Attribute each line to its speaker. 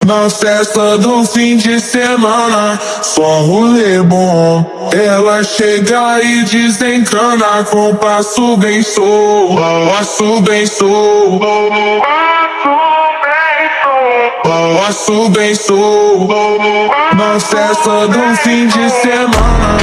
Speaker 1: Na festa do fim de semana, só rolê bom. Ela chega e desencana com passo bem solto, passo bem solto, passo bem solto. Na festa do fim de semana.